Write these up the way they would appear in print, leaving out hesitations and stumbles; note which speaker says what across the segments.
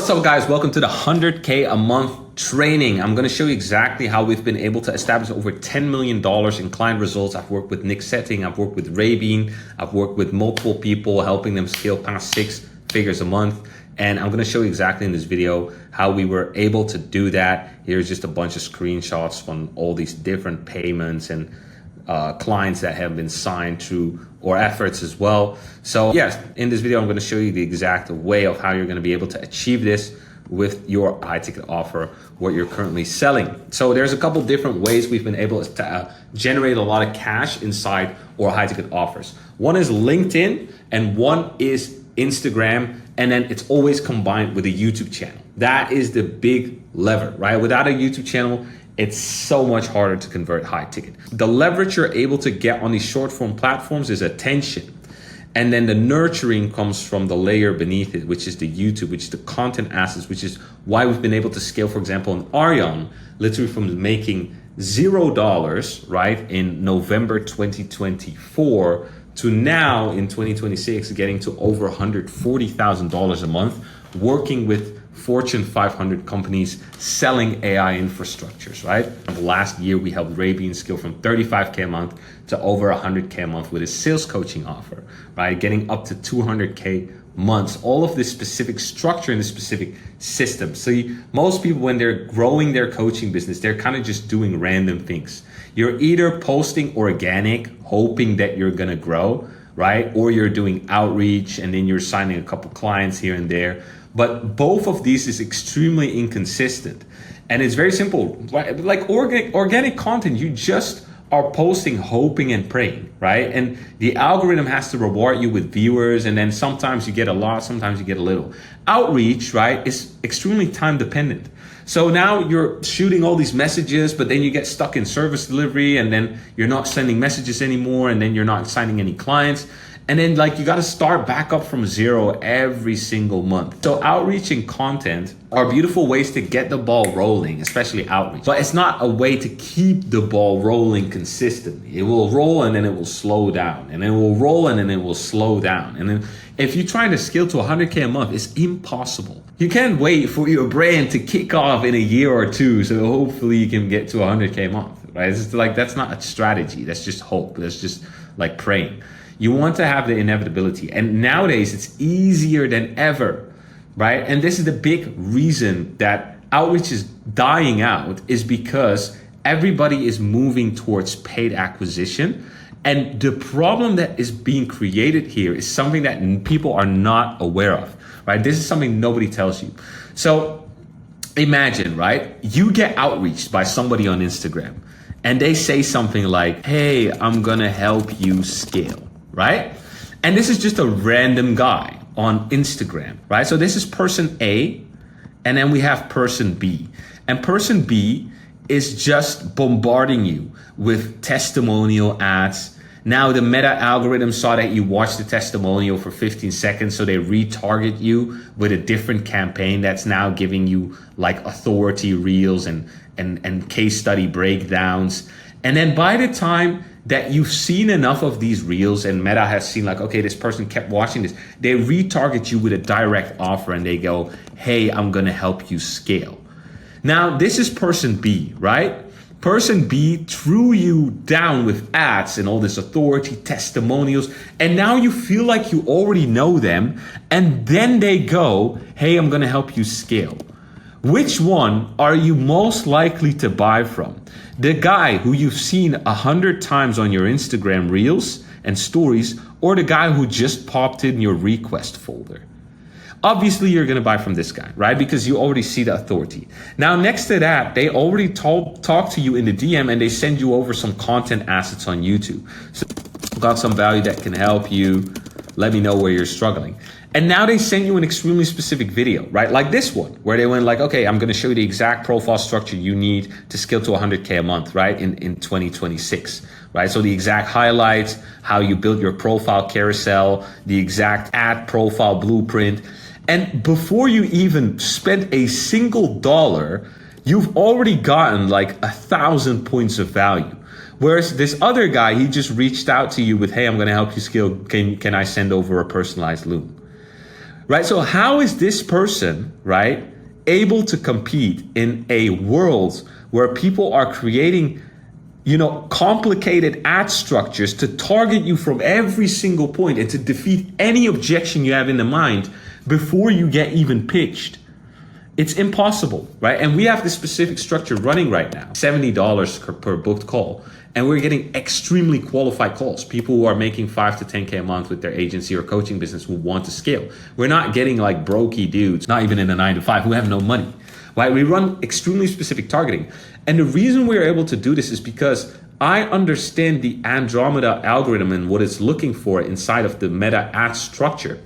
Speaker 1: What's up guys, welcome to the 100K a month training. I'm gonna show you exactly how we've been able to establish over $10 million in client results. I've worked with Nick Setting, I've worked with Rabin, I've worked with multiple people, helping them scale past 6 figures a month. And I'm gonna show you exactly in this video how we were able to do that. Here's just a bunch of screenshots from all these different payments and clients that have been signed through or efforts as well. So yes, in this video, I'm going to show you the exact way of how you're going to be able to achieve this with your high ticket offer, what you're currently selling. So there's a couple different ways we've been able to generate a lot of cash inside our high ticket offers. One is LinkedIn and one is Instagram. And then it's always combined with a YouTube channel. That is the big lever, right? Without a YouTube channel, it's so much harder to convert high ticket. The leverage you're able to get on these short form platforms is attention. And then the nurturing comes from the layer beneath it, which is the YouTube, which is the content assets, which is why we've been able to scale, for example, in Aryan, literally from making $0, right, in November 2024 to now in 2026, getting to over $140,000 a month, working with Fortune 500 companies selling AI infrastructures, right? Last year, we helped Rabin scale from 35K a month to over 100K a month with his sales coaching offer, right? Getting up to 200K months, all of this specific structure in this specific system. So most people, when they're growing their coaching business, they're kind of just doing random things. You're either posting organic, hoping that you're gonna grow, right? Or you're doing outreach and then you're signing a couple clients here and there. But both of these is extremely inconsistent. And it's very simple. Like organic content, you just are posting, hoping and praying, right? And the algorithm has to reward you with viewers, and then sometimes you get a lot, sometimes you get a little. Outreach, right, is extremely time dependent. So now you're shooting all these messages, but then you get stuck in service delivery, and then you're not sending messages anymore, and then you're not signing any clients. And then like you got to start back up from zero every single month. So outreach and content are beautiful ways to get the ball rolling, especially outreach. But it's not a way to keep the ball rolling consistently. It will roll and then it will slow down, and it will roll and then it will slow down. And then if you're trying to scale to 100K a month, it's impossible. You can't wait for your brand to kick off in a year or two, so hopefully you can get to 100K a month, right? It's like, that's not a strategy. That's just hope. That's just like praying. You want to have the inevitability. And nowadays it's easier than ever, right? And this is the big reason that outreach is dying out, is because everybody is moving towards paid acquisition. And the problem that is being created here is something that people are not aware of, right? This is something nobody tells you. So imagine, right? You get outreached by somebody on Instagram and they say something like, hey, I'm gonna help you scale. Right? And this is just a random guy on Instagram, right? So this is person A, and then we have person B. And person B is just bombarding you with testimonial ads. Now the meta algorithm saw that you watched the testimonial for 15 seconds, so they retarget you with a different campaign that's now giving you like authority reels and case study breakdowns. And then by the time that you've seen enough of these reels and Meta has seen like, okay, this person kept watching this, they retarget you with a direct offer and they go, hey, I'm gonna help you scale. Now, this is person B, right? Person B threw you down with ads and all this authority, testimonials, and now you feel like you already know them, and then they go, hey, I'm gonna help you scale. Which one are you most likely to buy from? The guy who you've seen 100 times on your Instagram reels and stories, or the guy who just popped in your request folder? Obviously, you're gonna buy from this guy, right? Because you already see the authority. Now, next to that, they already talk to you in the DM and they send you over some content assets on YouTube. So got some value that can help you. Let me know where you're struggling. And now they send you an extremely specific video, right? Like this one, where they went like, okay, I'm gonna show you the exact profile structure you need to scale to 100K a month, right? In 2026, right? So the exact highlights, how you build your profile carousel, the exact ad profile blueprint. And before you even spend a single dollar, you've already gotten like 1,000 points of value. Whereas this other guy, he just reached out to you with, hey, I'm gonna help you scale. Can I send over a personalized loom? right? So how is this person, right, able to compete in a world where people are creating, complicated ad structures to target you from every single point and to defeat any objection you have in the mind before you get even pitched? It's impossible, right? And we have this specific structure running right now, $70 per booked call. And we're getting extremely qualified calls, people who are making 5 to 10K a month with their agency or coaching business who want to scale. We're not getting like brokey dudes, not even in a 9 to 5, who have no money, right? We run extremely specific targeting. And the reason we're able to do this is because I understand the Andromeda algorithm and what it's looking for inside of the meta ad structure.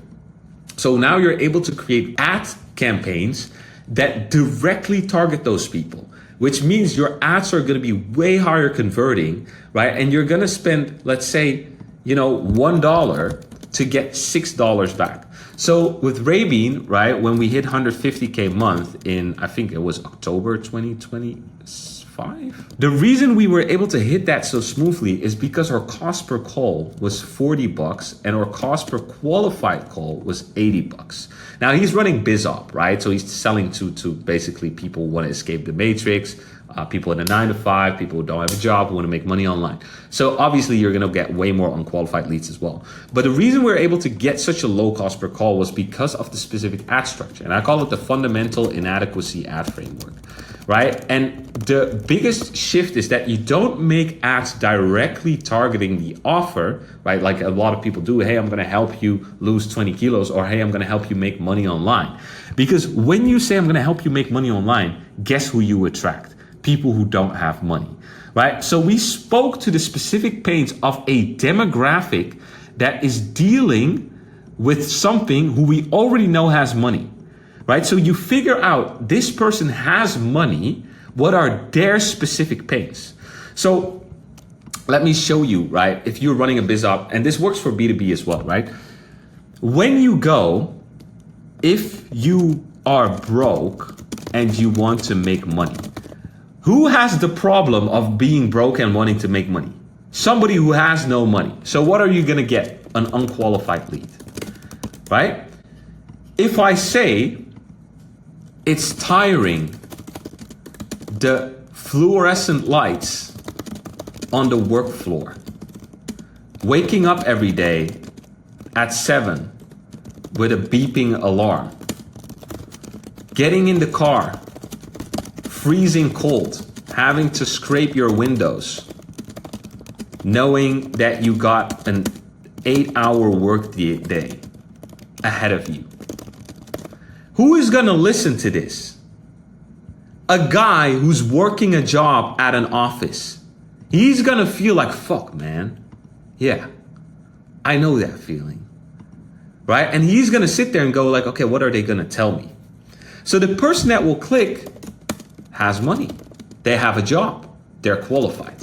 Speaker 1: So now you're able to create ad campaigns that directly target those people, which means your ads are going to be way higher converting, right? And you're going to spend, let's say, $1 to get $6 back. So with Rabin, right, when we hit 150K a month in, I think it was October 2025, the reason we were able to hit that so smoothly is because our cost per call was $40 and our cost per qualified call was $80. Now he's running BizOp, right? So he's selling to basically people who want to escape the matrix, people in a 9 to 5, people who don't have a job, who want to make money online. So obviously you're going to get way more unqualified leads as well. But the reason we're able to get such a low cost per call was because of the specific ad structure. And I call it the fundamental inadequacy ad framework, right? And the biggest shift is that you don't make ads directly targeting the offer, right? Like a lot of people do. Hey, I'm going to help you lose 20 kilos, or hey, I'm going to help you make money online. Because when you say I'm going to help you make money online, guess who you attract? People who don't have money, right? So we spoke to the specific pains of a demographic that is dealing with something who we already know has money, right? So you figure out this person has money, what are their specific pains? So let me show you, right? If you're running a biz op, and this works for B2B as well, right? When you go, if you are broke and you want to make money, who has the problem of being broke and wanting to make money? Somebody who has no money. So what are you gonna get? An unqualified lead, right? If I say it's tiring, the fluorescent lights on the work floor, waking up every day at 7 with a beeping alarm, getting in the car, freezing cold, having to scrape your windows, knowing that you got an 8-hour work day ahead of you. Who is gonna listen to this? A guy who's working a job at an office. He's gonna feel like, fuck, man. Yeah, I know that feeling, right? And he's gonna sit there and go like, okay, what are they gonna tell me? So the person that will click has money. They have a job. They're qualified.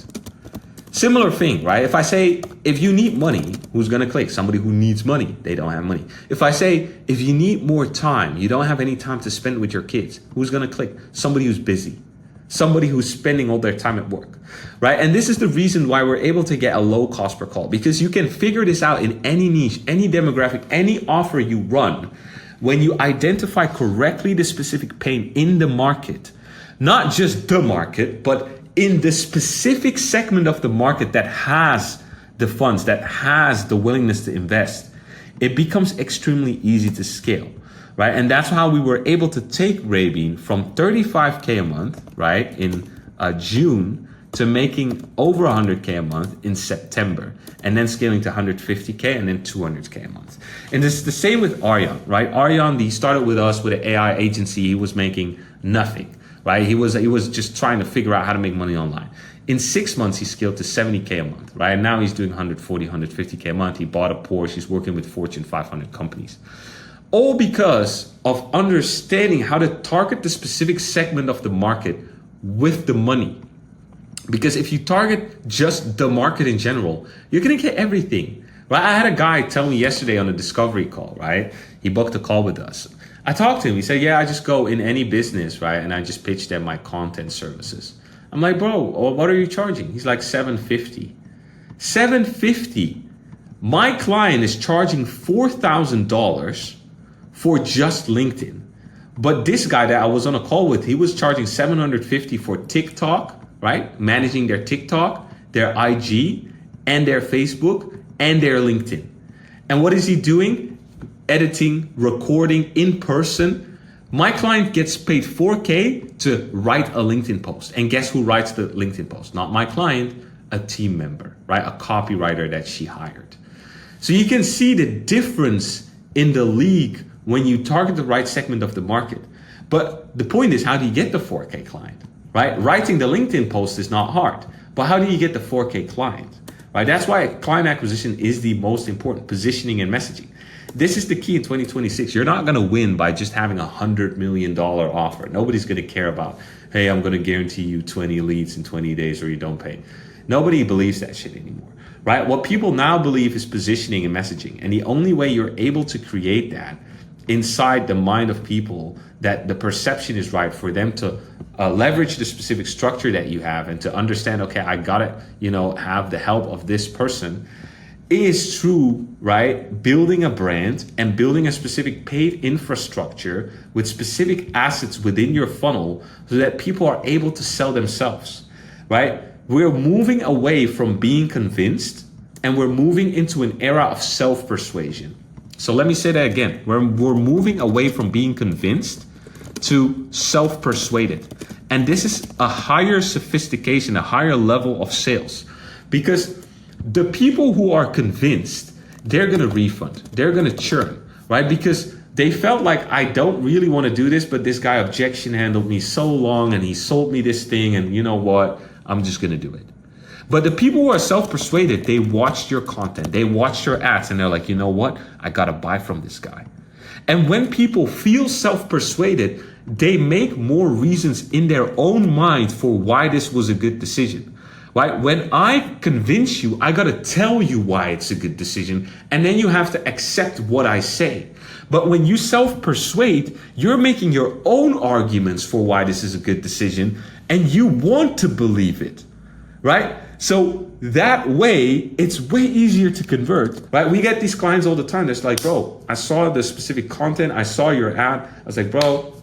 Speaker 1: Similar thing, right? If I say, if you need money, who's gonna click? Somebody who needs money. They don't have money. If I say, if you need more time, you don't have any time to spend with your kids, who's gonna click? Somebody who's busy. Somebody who's spending all their time at work, right? And this is the reason why we're able to get a low cost per call, because you can figure this out in any niche, any demographic, any offer you run. When you identify correctly the specific pain in the market, not just the market, but in the specific segment of the market that has the funds, that has the willingness to invest, it becomes extremely easy to scale, right? And that's how we were able to take Rabin from 35K a month, right, in June, to making over 100K a month in September, and then scaling to 150K and then 200K a month. And it's the same with Aryan, right? Aryan, he started with us with an AI agency. He was making nothing, right? He was just trying to figure out how to make money online. In 6 months, he scaled to 70K a month, right? And now he's doing 140, 150K a month. He bought a Porsche. He's working with Fortune 500 companies. All because of understanding how to target the specific segment of the market with the money. Because if you target just the market in general, you're gonna get everything, right? I had a guy tell me yesterday on a discovery call, right? He booked a call with us. I talked to him. He said, yeah, I just go in any business, right? And I just pitch them my content services. I'm like, bro, what are you charging? He's like $750. $750. My client is charging $4,000 for just LinkedIn. But this guy that I was on a call with, he was charging $750 for TikTok, right? Managing their TikTok, their IG, and their Facebook, and their LinkedIn. And what is he doing? Editing, recording in person. My client gets paid $4K to write a LinkedIn post. And guess who writes the LinkedIn post? Not my client, a team member, right? A copywriter that she hired. So you can see the difference in the league when you target the right segment of the market. But the point is, how do you get the 4K client, right? Writing the LinkedIn post is not hard, but how do you get the 4K client, right? That's why client acquisition is the most important, positioning and messaging. This is the key in 2026. You're not gonna win by just having $100 million offer. Nobody's gonna care about, hey, I'm gonna guarantee you 20 leads in 20 days or you don't pay. Nobody believes that shit anymore, right? What people now believe is positioning and messaging. And the only way you're able to create that inside the mind of people, that the perception is right for them to leverage the specific structure that you have and to understand, okay, I gotta, have the help of this person, is through, right, building a brand and building a specific paid infrastructure with specific assets within your funnel so that people are able to sell themselves, right? We're moving away from being convinced and we're moving into an era of self-persuasion. So let me say that again. We're moving away from being convinced to self-persuaded. And this is a higher sophistication, a higher level of sales. Because the people who are convinced, they're gonna refund, they're gonna churn, right? Because they felt like, I don't really wanna do this, but this guy objection handled me so long and he sold me this thing and you know what, I'm just gonna do it. But the people who are self-persuaded, they watched your content, they watched your ads, and they're like, you know what? I gotta buy from this guy. And when people feel self-persuaded, they make more reasons in their own mind for why this was a good decision, right? When I convince you, I gotta tell you why it's a good decision, and then you have to accept what I say. But when you self-persuade, you're making your own arguments for why this is a good decision, and you want to believe it, right? So that way, it's way easier to convert, right? We get these clients all the time that's like, bro, I saw the specific content, I saw your ad. I was like, bro,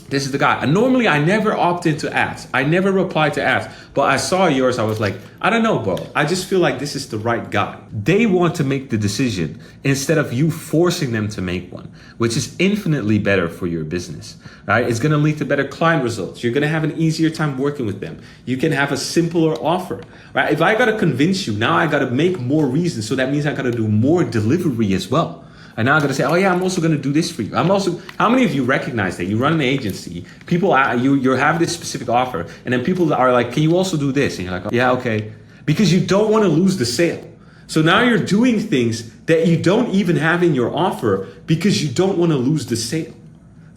Speaker 1: this is the guy. And normally I never opt into ads. I never reply to ads, but I saw yours. I was like, I don't know, bro. I just feel like this is the right guy. They want to make the decision instead of you forcing them to make one, which is infinitely better for your business, right? It's going to lead to better client results. You're going to have an easier time working with them. You can have a simpler offer, right? If I got to convince you, now I got to make more reasons. So that means I got to do more delivery as well. And now I'm gonna say, oh yeah, I'm also gonna do this for you. How many of you recognize that you run an agency, people, you have this specific offer, and then people are like, can you also do this? And you're like, oh, yeah, okay. Because you don't wanna lose the sale. So now you're doing things that you don't even have in your offer because you don't wanna lose the sale.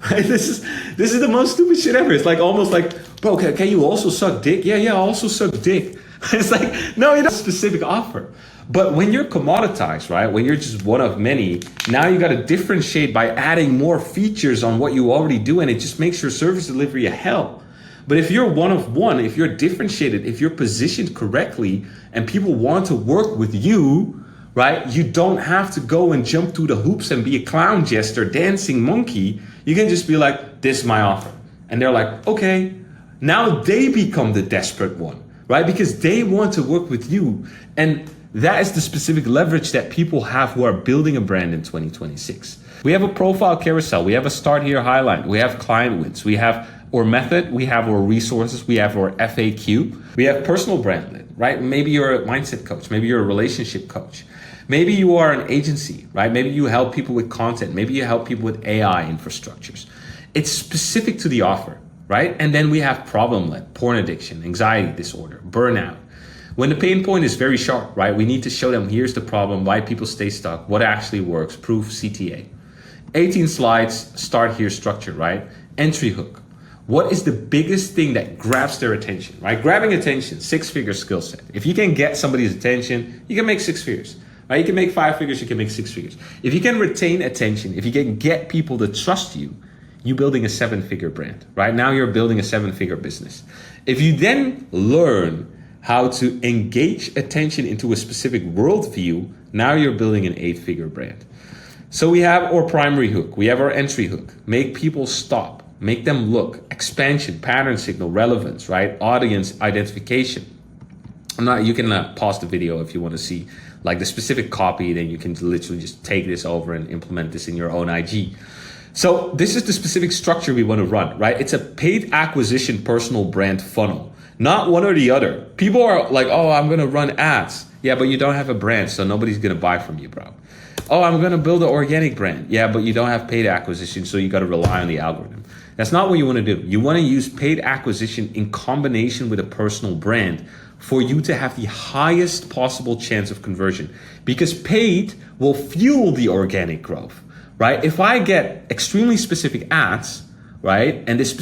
Speaker 1: Right? This is the most stupid shit ever. It's like almost like, bro, can you also suck dick? Yeah, I also suck dick. It's like, no, you don't have a specific offer. But when you're commoditized, right? When you're just one of many, now you got to differentiate by adding more features on what you already do, and it just makes your service delivery a hell. But if you're one of one, if you're differentiated, if you're positioned correctly, and people want to work with you, right? You don't have to go and jump through the hoops and be a clown jester, dancing monkey. You can just be like, this is my offer. And they're like, okay. Now they become the desperate one, right? Because they want to work with you. And that is the specific leverage that people have who are building a brand in 2026. We have a profile carousel. We have a start here highlight. We have client wins. We have our method. We have our resources. We have our FAQ. We have personal brand lit, right? Maybe you're a mindset coach. Maybe you're a relationship coach. Maybe you are an agency, right? Maybe you help people with content. Maybe you help people with AI infrastructures. It's specific to the offer, right? And then we have problem lit, porn addiction, anxiety disorder, burnout. When the pain point is very sharp, right? We need to show them, here's the problem, why people stay stuck, what actually works, proof, CTA. 18 slides, start here structure, right? Entry hook. What is the biggest thing that grabs their attention, right? Grabbing attention, 6-figure skill set. If you can get somebody's attention, you can make 6 figures, right? You can make 5 figures, you can make 6 figures. If you can retain attention, if you can get people to trust you, you're building a 7-figure brand, right? Now you're building a 7-figure business. If you then learn how to engage attention into a specific worldview, now you're building an 8-figure brand. So we have our primary hook, we have our entry hook, make people stop, make them look, expansion, pattern signal, relevance, right? Audience identification. You can pause the video if you want to see like the specific copy, then you can literally just take this over and implement this in your own IG. So this is the specific structure we want to run, right? It's a paid acquisition personal brand funnel, not one or the other. People are like, oh, I'm going to run ads. Yeah, but you don't have a brand, so nobody's going to buy from you, bro. Oh, I'm going to build an organic brand. Yeah, but you don't have paid acquisition, so you got to rely on the algorithm. That's not what you want to do. You want to use paid acquisition in combination with a personal brand for you to have the highest possible chance of conversion, because paid will fuel the organic growth, right? If I get extremely specific ads, right, and this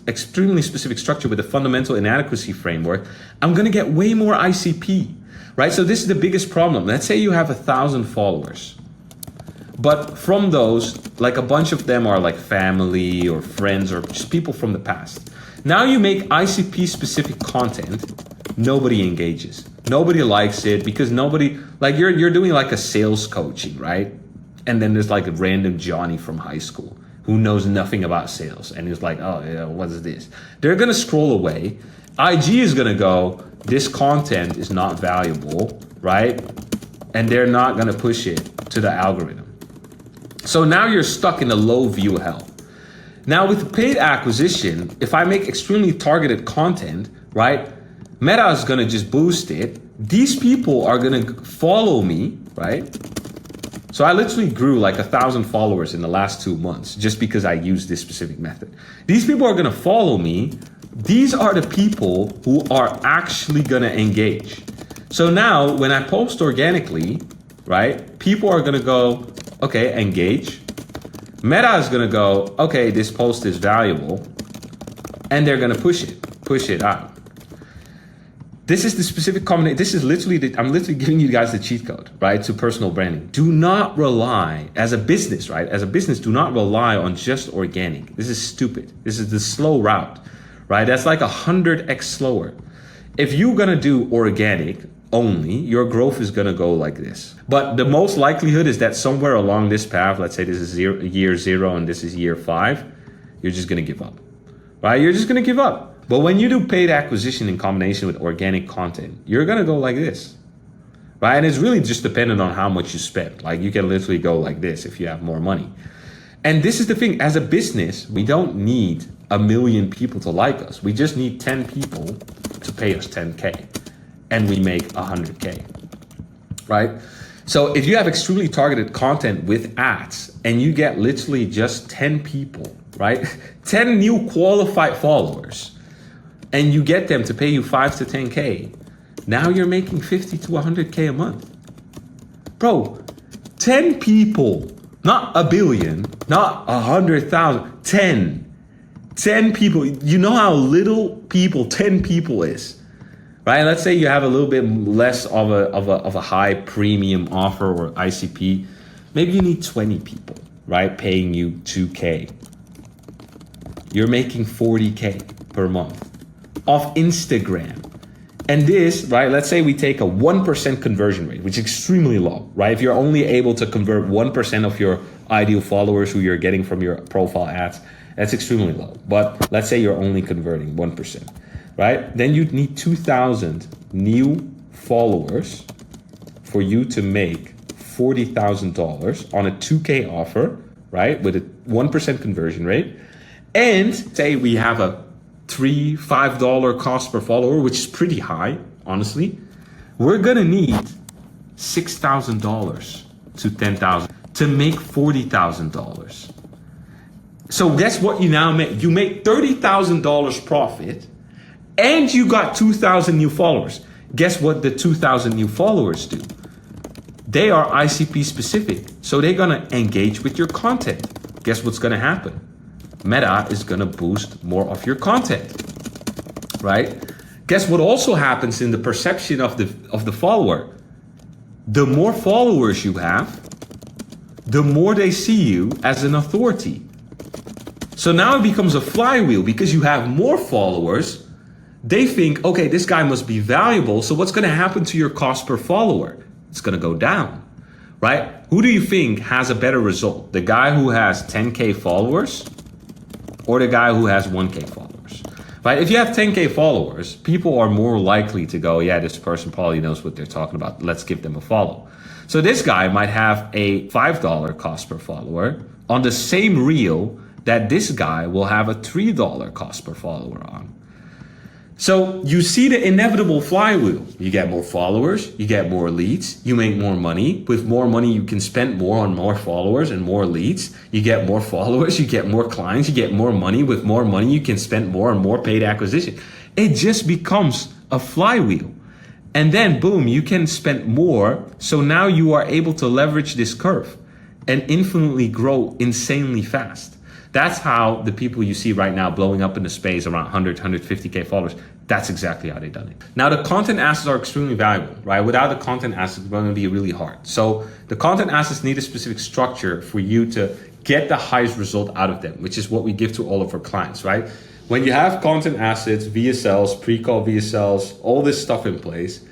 Speaker 1: extremely specific structure with a fundamental inadequacy framework, I'm going to get way more ICP, right? So this is the biggest problem. Let's say you have 1,000 followers, but from those, like a bunch of them are like family or friends or just people from the past. Now you make ICP specific content, nobody engages. Nobody likes it because nobody, like you're doing like a sales coaching, right? And then there's like a random Johnny from high school who knows nothing about sales and is like, oh yeah, what is this? They're gonna scroll away. IG is gonna go, this content is not valuable, right? And they're not gonna push it to the algorithm. So now you're stuck in a low view hell. Now with paid acquisition, if I make extremely targeted content, right? Meta is gonna just boost it. These people are gonna follow me, right? So I literally grew like 1,000 followers in the last 2 months just because I used this specific method. These people are gonna follow me. These are the people who are actually gonna engage. So now when I post organically, right? People are gonna go, okay, engage. Meta is gonna go, okay, this post is valuable. And they're gonna push it out. This is the specific combination. This is literally, I'm literally giving you guys the cheat code, right? To personal branding. Do not rely, as a business, right? As a business, do not rely on just organic. This is stupid. This is the slow route, right? That's like 100x slower. If you're gonna do organic only, your growth is gonna go like this. But the most likelihood is that somewhere along this path, let's say this is year 0 and this is year 5, you're just gonna give up, right? You're just gonna give up. But when you do paid acquisition in combination with organic content, you're gonna go like this, right? And it's really just dependent on how much you spend. Like you can literally go like this if you have more money. And this is the thing, as a business, we don't need 1 million people to like us. We just need 10 people to pay us 10K and we make 100K, right? So if you have extremely targeted content with ads and you get literally just 10 people, right? 10 new qualified followers, and you get them to pay you 5 to 10K, now you're making 50 to 100K a month. Bro, 10 people, not 1 billion, not 100,000, 10 people. You know how little people 10 people is, right? Let's say you have a little bit less of a high premium offer or ICP. Maybe you need 20 people, right? Paying you 2K. You're making 40K per month off Instagram. And this, right, let's say we take a 1% conversion rate, which is extremely low, right? If you're only able to convert 1% of your ideal followers who you're getting from your profile ads, that's extremely low. But let's say you're only converting 1%, right? Then you'd need 2,000 new followers for you to make $40,000 on a 2K offer, right? With a 1% conversion rate. And say we have a $3-5 cost per follower, which is pretty high, honestly. We're gonna need $6,000 to $10,000 to make $40,000. So guess what you now make? You make $30,000 profit and you got 2,000 new followers. Guess what the 2,000 new followers do? They are ICP specific, so they're gonna engage with your content. Guess what's gonna happen? Meta is gonna boost more of your content, right? Guess what also happens in the perception of the follower? The more followers you have, the more they see you as an authority. So now it becomes a flywheel because you have more followers. They think, okay, this guy must be valuable. So what's gonna happen to your cost per follower? It's gonna go down. right? Who do you think has a better result? The guy who has 10K followers or the guy who has 1K followers, right? If you have 10K followers, people are more likely to go, yeah, this person probably knows what they're talking about. Let's give them a follow. So this guy might have a $5 cost per follower on the same reel that this guy will have a $3 cost per follower on. So you see the inevitable flywheel. You get more followers, you get more leads, you make more money. With more money, you can spend more on more followers and more leads. You get more followers, you get more clients, you get more money. With more money, you can spend more on more paid acquisition. It just becomes a flywheel. And then boom, you can spend more. So now you are able to leverage this curve and infinitely grow insanely fast. That's how the people you see right now blowing up in the space around 100, 150K followers, that's exactly how they've done it. Now the content assets are extremely valuable, right? Without the content assets, it's going to be really hard. So the content assets need a specific structure for you to get the highest result out of them, which is what we give to all of our clients, right? When you have content assets, VSLs, pre-call VSLs, all this stuff in place,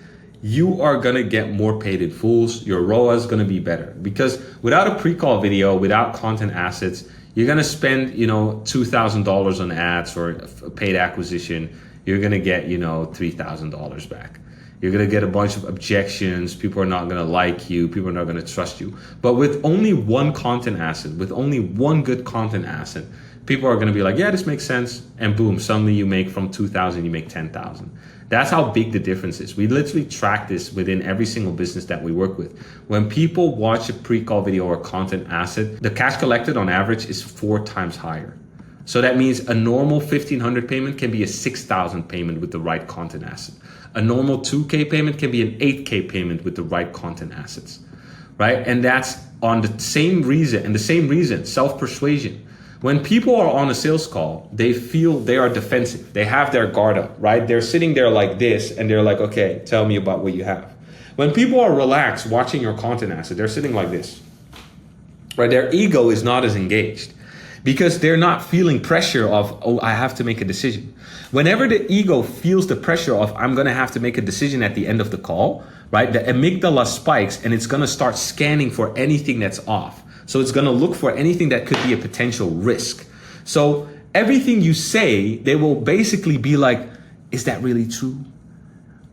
Speaker 1: you are going to get more paid in fulls. Your ROAS is going to be better because without a pre-call video, without content assets, you're going to spend, $2,000 on ads or paid acquisition. You're going to get, $3,000 back. You're going to get a bunch of objections. People are not going to like you. People are not going to trust you. But with only one content asset, with only one good content asset, people are going to be like, yeah, this makes sense. And boom, suddenly you make from 2,000, you make 10,000. That's how big the difference is. We literally track this within every single business that we work with. When people watch a pre-call video or content asset, the cash collected on average is 4 times higher. So that means a normal 1,500 payment can be a 6,000 payment with the right content asset. A normal 2K payment can be an 8K payment with the right content assets, right? And that's on the same reason, self-persuasion. When people are on a sales call, they feel they are defensive. They have their guard up, right? They're sitting there like this and they're like, okay, tell me about what you have. When people are relaxed watching your content asset, they're sitting like this, right? Their ego is not as engaged because they're not feeling pressure of, oh, I have to make a decision. Whenever the ego feels the pressure of, I'm going to have to make a decision at the end of the call, right? The amygdala spikes and it's going to start scanning for anything that's off. So it's going to look for anything that could be a potential risk. So everything you say, they will basically be like, is that really true?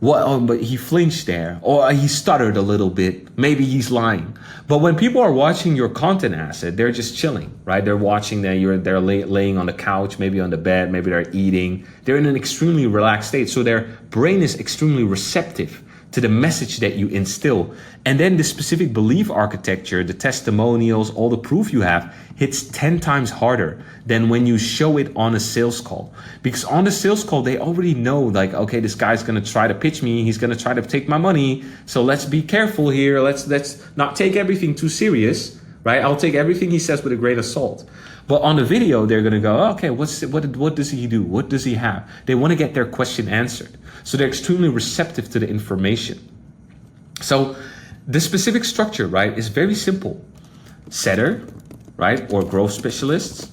Speaker 1: What? Oh, but he flinched there, or he stuttered a little bit. Maybe he's lying. But when people are watching your content asset, they're just chilling, right? They're watching that they're laying on the couch, maybe on the bed, maybe they're eating. They're in an extremely relaxed state. So their brain is extremely receptive to the message that you instill. And then the specific belief architecture, the testimonials, all the proof you have hits 10 times harder than when you show it on a sales call. Because on the sales call, they already know like, okay, this guy's gonna try to pitch me. He's gonna try to take my money. So let's be careful here. Let's not take everything too serious, right? I'll take everything he says with a grain of salt. But on the video, they're gonna go, okay, what does he do? What does he have? They wanna get their question answered. So they're extremely receptive to the information. So the specific structure, right, is very simple. Setter, right, or growth specialists.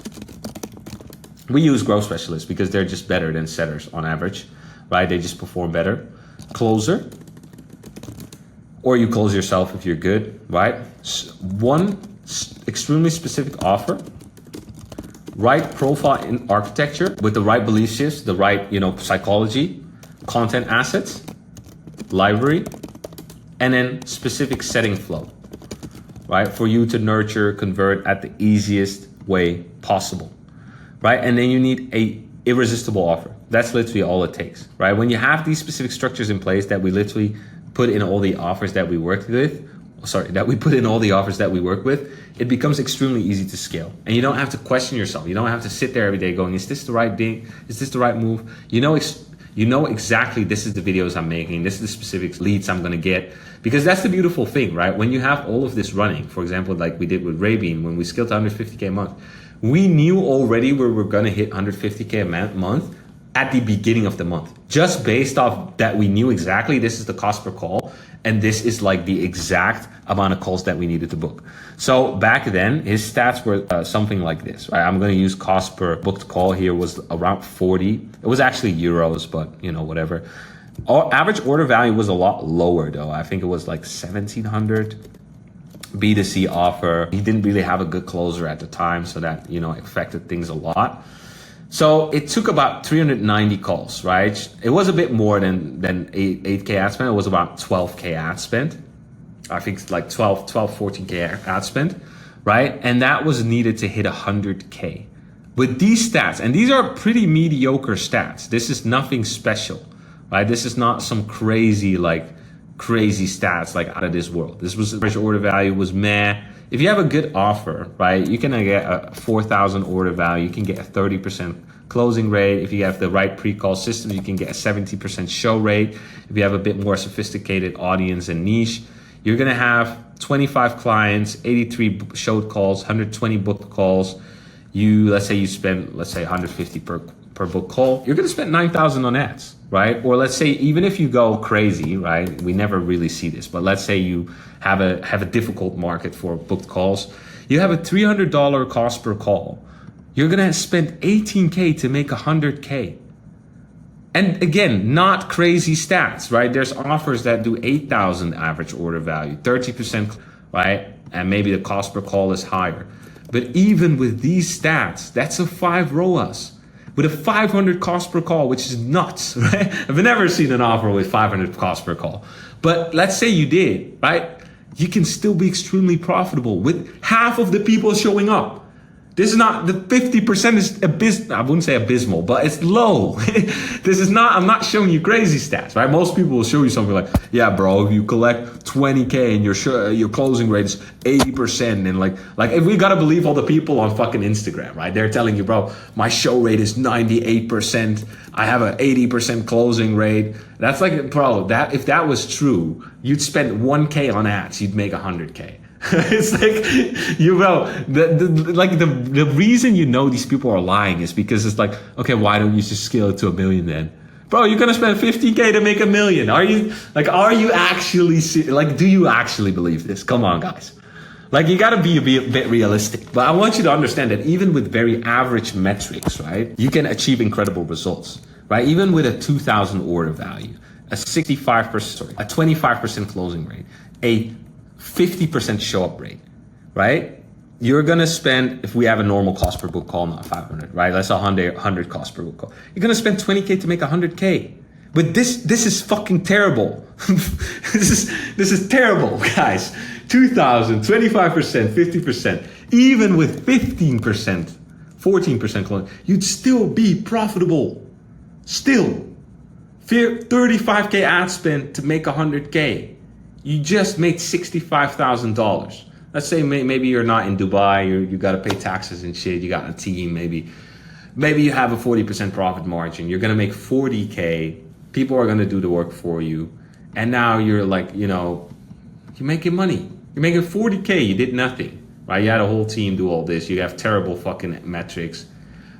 Speaker 1: We use growth specialists because they're just better than setters on average, right? They just perform better. Closer, or you close yourself if you're good, right? One extremely specific offer, right profile in architecture with the right belief shifts, the right, psychology, content assets, library, and then specific setting flow, right? For you to nurture, convert at the easiest way possible, right? And then you need a irresistible offer. That's literally all it takes, right? When you have these specific structures in place that we literally put in all the offers that we work with, it becomes extremely easy to scale. And you don't have to question yourself. You don't have to sit there every day going, is this the right thing? Is this the right move? You know exactly this is the videos I'm making. This is the specific leads I'm going to get. Because that's the beautiful thing, right? When you have all of this running, for example, like we did with Rabin, when we scaled to 150K a month, we knew already where we're going to hit 150K a month at the beginning of the month. Just based off that, we knew exactly this is the cost per call. And this is like the exact amount of calls that we needed to book. So back then, his stats were something like this, right? I'm going to use cost per booked call here was around 40. It was actually euros, but whatever. Our average order value was a lot lower though. I think it was like 1,700. B2C offer. He didn't really have a good closer at the time, so that, you know, affected things a lot. So it took about 390 calls, right? It was a bit more than 8K ad spend. It was about 12K ad spend. I think it's like 14K ad spend, right? And that was needed to hit 100K. With these stats, and these are pretty mediocre stats. This is nothing special, right? This is not some crazy stats like out of this world. This was average order value was meh. If you have a good offer, right, you can get a 4,000 order value. You can get a 30% closing rate. If you have the right pre-call system, you can get a 70% show rate. If you have a bit more sophisticated audience and niche, you're gonna have 25 clients, 83 showed calls, 120 booked calls. Let's say you spend 150 per book call. You're gonna spend 9,000 on ads, right? Or let's say even if you go crazy, right? We never really see this, but let's say you have a difficult market for booked calls. You have a $300 cost per call. You're gonna spend 18K to make 100K. And again, not crazy stats, right? There's offers that do 8,000 average order value, 30%, right? And maybe the cost per call is higher. But even with these stats, that's a 5 ROAS. With a 500 cost per call, which is nuts, right? I've never seen an offer with 500 cost per call. But let's say you did, right? You can still be extremely profitable with half of the people showing up. This is not, the 50% is abysmal. I wouldn't say abysmal, but it's low. This is not, I'm not showing you crazy stats, right? Most people will show you something like, yeah, bro, if you collect 20K and your closing rate is 80%, and like if we gotta believe all the people on fucking Instagram, right? They're telling you, bro, my show rate is 98%. I have an 80% closing rate. That's like, bro, that if that was true, you'd spend 1K on ads, you'd make 100K. It's like, you know, the reason you know these people are lying is because it's like, okay, why don't you just scale it to 1 million then? Bro, you're gonna spend 50K to make 1 million. Are you actually, do you actually believe this? Come on, guys. Like, you gotta be a bit realistic. But I want you to understand that even with very average metrics, right, you can achieve incredible results, right? Even with a 2,000 order value, a 25% closing rate, a 50% show up rate, right? You're gonna spend, if we have a normal cost per book call, not 500, right? Let's say 100 cost per book call. You're gonna spend 20K to make 100K. But this is fucking terrible. This is terrible, guys. 2,000, 25%, 50%, even with 15%, 14% closing, you'd still be profitable. Still. 35K ad spend to make 100K. You just made $65,000. Let's say maybe you're not in Dubai, you got to pay taxes and shit, you got a team, maybe you have a 40% profit margin. You're going to make 40K. People are going to do the work for you. And now you're like, you know, you're making money. You're making 40K. You did nothing, right? You had a whole team do all this. You have terrible fucking metrics,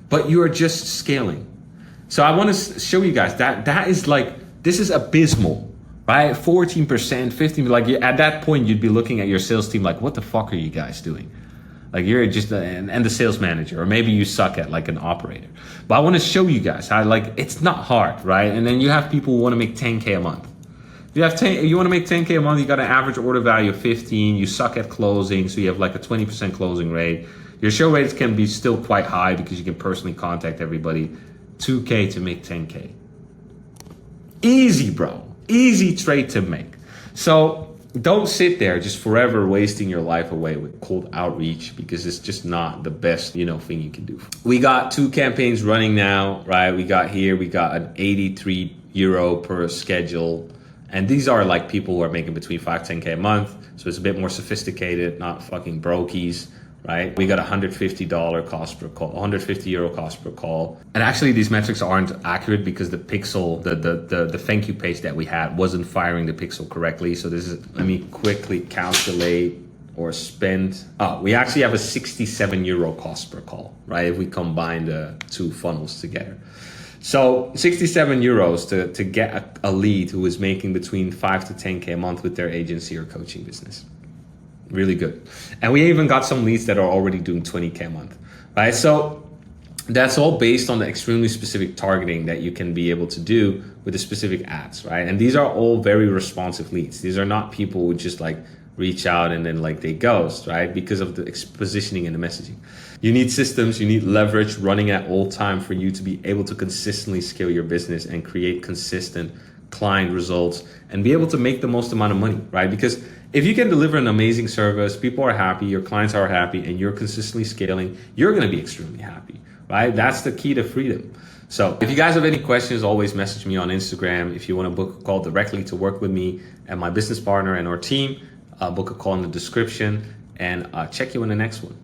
Speaker 1: but you are just scaling. So I want to show you guys that is like, this is abysmal. Right? 14%, 15%, like at that point, you'd be looking at your sales team like, what the fuck are you guys doing? Like you're just, and the sales manager, or maybe you suck at like an operator. But I want to show you guys how, like, it's not hard, right? And then you have people who want to make 10K a month. If you want to make 10K a month, you got an average order value of 15, you suck at closing, so you have like a 20% closing rate. Your show rates can be still quite high because you can personally contact everybody. 2K to make 10K. Easy, bro. Easy trade to make. So don't sit there just forever wasting your life away with cold outreach, because it's just not the best, you know, thing you can do. We got 2 campaigns running now, right? We got an 83 euro per schedule. And these are like people who are making between 5-10K a month. So it's a bit more sophisticated, not fucking brokies. Right? We got $150 cost per call, 150 euro cost per call. And actually these metrics aren't accurate because the pixel, the thank you page that we had wasn't firing the pixel correctly. So this is, let me quickly calculate or spend. Oh, we actually have a 67 euro cost per call, right? If we combine the 2 funnels together. So 67 euros to get a lead who is making between 5 to 10K a month with their agency or coaching business. Really good. And we even got some leads that are already doing 20K a month, right? So that's all based on the extremely specific targeting that you can be able to do with the specific ads, right? And these are all very responsive leads. These are not people who just like reach out and then like they ghost, right? Because of the positioning and the messaging. You need systems, you need leverage running at all time for you to be able to consistently scale your business and create consistent client results and be able to make the most amount of money, right? Because if you can deliver an amazing service, people are happy, your clients are happy, and you're consistently scaling, you're going to be extremely happy, right? That's the key to freedom. So if you guys have any questions, always message me on Instagram. If you want to book a call directly to work with me and my business partner and our team, book a call in the description, and check you in the next one.